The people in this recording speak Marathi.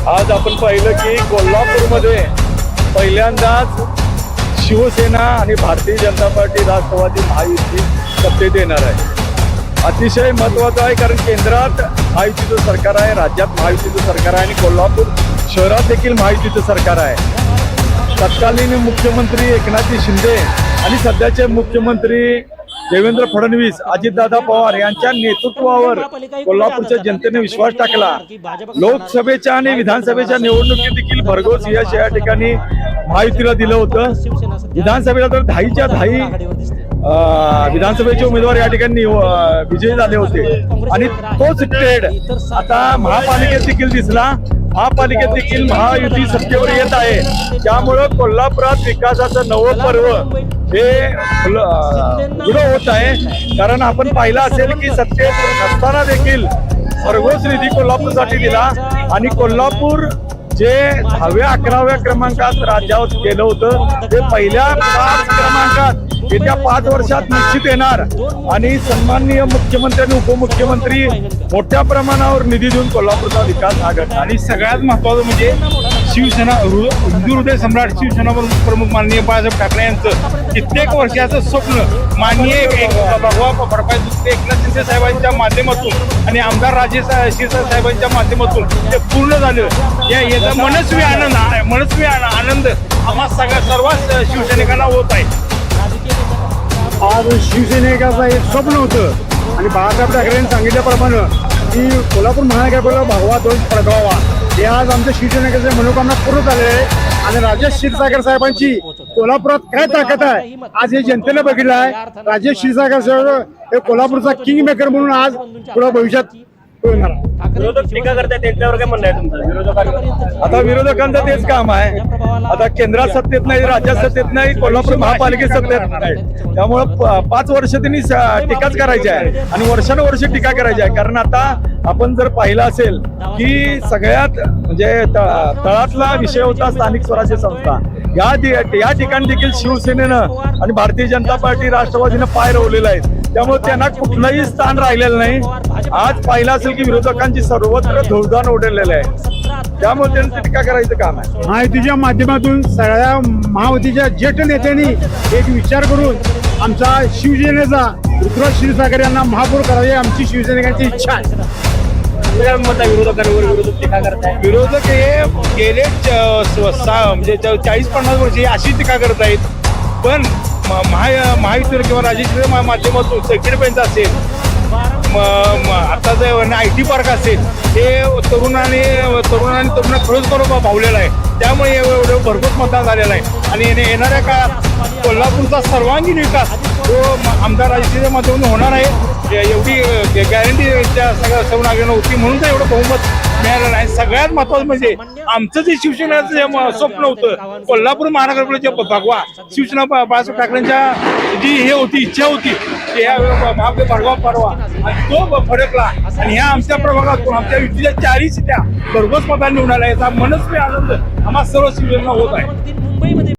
आज आपण पाहिलं की कोल्हापूरमध्ये पहिल्यांदाच शिवसेना आणि भारतीय जनता पार्टी राष्ट्रवादी महायुती सत्तेत येणार आहे. अतिशय महत्त्वाचं आहे कारण केंद्रात महायुतीचं सरकार आहे, राज्यात महायुतीचं सरकार आहे आणि कोल्हापूर शहरात देखील महायुतीचं सरकार आहे. तत्कालीन मुख्यमंत्री एकनाथ शिंदे आणि सध्याचे मुख्यमंत्री देवेंद्र फडणवीस, अजितदादा पवार यांच्या नेतृत्वावर कोल्हापूरच्या जनतेने विश्वास टाकला. लोकसभेच्या आणि विधानसभेच्या निवडणुकीत देखील भरघोस यश या ठिकाणी महायुतीला दिलं होतं. विधानसभेला तर 10च्या 10 विधानसभेचे उमेदवार या ठिकाणी विजयी झाले होते आणि तोच ट्रेड आता महापालिकेत देखील दिसला. महापालिकेत देखील महायुती सत्तेवर येत आहे. त्यामुळं कोल्हापुरात विकासाचं नवं पर्व हे पुढं होत आहे. कारण आपण पाहिलं असेल की सत्तेत नसताना देखील भरघोस निधी कोल्हापूरसाठी दिला आणि कोल्हापूर जे 10व्या 11व्या क्रमांकात राज्यावर केलं होतं ते पहिल्या 5 क्रमांकात येत्या 5 वर्षात निश्चित येणार आणि सन्माननीय मुख्यमंत्री आणि उपमुख्यमंत्री मोठ्या प्रमाणावर निधी देऊन कोल्हापूरचा विकास हा घडला. आणि सगळ्यात महत्वाचं म्हणजे शिवसेना हिंदू हृदय सम्राट शिवसेना प्रमुख माननीय बाळासाहेब ठाकरे यांचं कित्येक वर्षाचं स्वप्न माननीय भगवा फडणवीस एकनाथ शिंदे साहेबांच्या माध्यमातून आणि आमदार राजेश शिरसाट साहेबांच्या माध्यमातून ते पूर्ण झालं. याचा मनस्वी आनंद आम्हा सर्व शिवसैनिकांना होत आहे. आज शिवसैनिकाचं एक स्वप्न होतं आणि बाळासाहेब ठाकरेंनी सांगितल्याप्रमाणे की कोल्हापूर महानगरपालिका भगवा ध्वज फडकवावा हे आज आमच्या शिवसैनिकाचे मनोकामना पूर्ण झाले आहे. आणि राजेश क्षीरसागर साहेबांची कोल्हापुरात काय ताकद आहे आज हे जनतेने बघितलं आहे. राजेश क्षीरसागर साहेब हे कोल्हापूरचा किंग मेकर म्हणून आज पुढे भविष्यात होणार. विरोधक टीका करतात त्यांच्यावर काय म्हणणं आहे तुमचं? विरोधकांना आता विरोधकांचं तेच काम आहे. आता केंद्रात सत्तेत नाही, राज्यात सत्तेत नाही, कोल्हापूर महापालिकेत सत्तेत नाही. त्यामुळं 5 वर्ष त्यांनी टीकाच करायची आहे आणि वर्षानुवर्ष टीका करायची आहे. कारण आता आपण जर पाहिलं असेल की सगळ्यात म्हणजे तळातला विषय होता स्थानिक स्वराज्य संस्था. या ठिकाणी देखील शिवसेनेनं आणि भारतीय जनता पार्टी राष्ट्रवादीनं पाय रोवलेला आहे. त्यामुळे त्यांना कुठलंही स्थान राहिलेलं नाही. आज पाहिलं असेल की विरोधकांची सर्वत्र धुळधाण उडलेलं आहे. त्यामुळे त्यांचं टीका करायचं काम आहे. महायुतीच्या माध्यमातून सगळ्या महायुतीच्या ज्येष्ठ नेत्यांनी एक विचार करून आमचा शिवसेनेचा ऋतुराज क्षीरसागर यांना महापौर करावे आमची शिवसैनिकांची इच्छा आहे. विरोधकांवर विरोधक टीका करताय. विरोधक हे गेले म्हणजे 40-50 वर्ष अशी टीका करत आहेत. पण महायुतीवर किंवा राजेश माध्यमातून सर्किट बेंच असेल, आता जे IT पार्क असेल हे तरुणांनी खरंच बरोबर भावलेलं आहे. त्यामुळे एवढं भरपूर मतदान झालेलं आहे आणि येणाऱ्या काळात कोल्हापूरचा सर्वांगीण विकास तो आमदार राजेशच्या माध्यमातून होणार आहे. एवढी गॅरंटी त्या सगळ्या सर्व होती म्हणून तर एवढं बहुमत मिळालं नाही. सगळ्यात महत्वाचं म्हणजे आमचं जे शिवसेनेचं स्वप्न होतं कोल्हापूर महानगरपालिकेच्या भगवा शिवसेना बाळासाहेब ठाकरेंच्या जी हे होती इच्छा होती ते भगवा परवा तो फडकला आणि ह्या आमच्या प्रभागातून आमच्या युतीच्या 4 सीट्या भरघोस मतांनी निवडून आल्या. याचा मनस्वी आनंद आम्हा सर्व शिवसेना होत आहे.